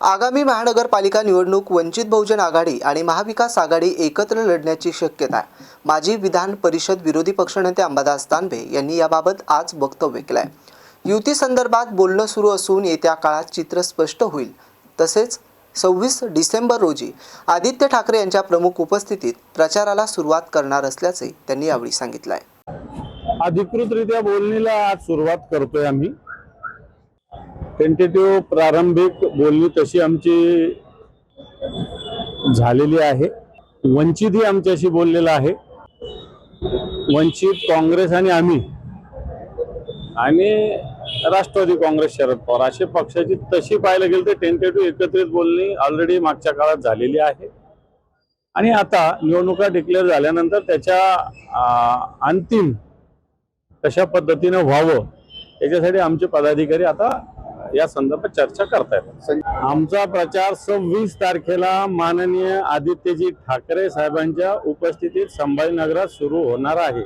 आगामी महानगरपालिका निवडणूक वंचित बहुजन आघाडी आणि महाविकास आघाडी एकत्र लढण्याची शक्यता आहे। माजी विधान परिषद विरोधी पक्षनेते अंबादास दानवे यांनी याबाबत आज वक्तव्य केलं आहे। युती संदर्भात बोलणं सुरू असून येत्या काळात चित्र स्पष्ट होईल। तसेच 26 डिसेंबर रोजी आदित्य ठाकरे यांच्या प्रमुख उपस्थितीत प्रचाराला सुरुवात करणार असल्याचे त्यांनी यावेळी सांगितलं आहे। अधिकृतरित्या बोलणीला आज सुरुवात करतोय आम्ही। टेंटेटिव्ह प्रारंभिक बोलणी तशी आमची झालेली आहे। वंचित ही आमच्याशी बोललेला आहे। वंचित, काँग्रेस आणि आम्ही आणि राष्ट्रवादी काँग्रेस, शरद पवार अशा पक्षाची तशी पाहायला गेलं तर टेंटेटिव्ह एकत्रित बोलणी ऑलरेडी मागच्या काळात झालेली आहे। आणि आता निवडणुका डिक्लेअर झाल्यानंतर त्याच्या अंतिम कशा पद्धतीने व्हावं याच्यासाठी आमचे पदाधिकारी आता या संदर्भात चर्चा करतायत। आमचा प्रचार 26 तारखेला माननीय आदित्यजी ठाकरे साहेबांच्या उपस्थितीत संभाजीनगरात सुरू होणार आहे।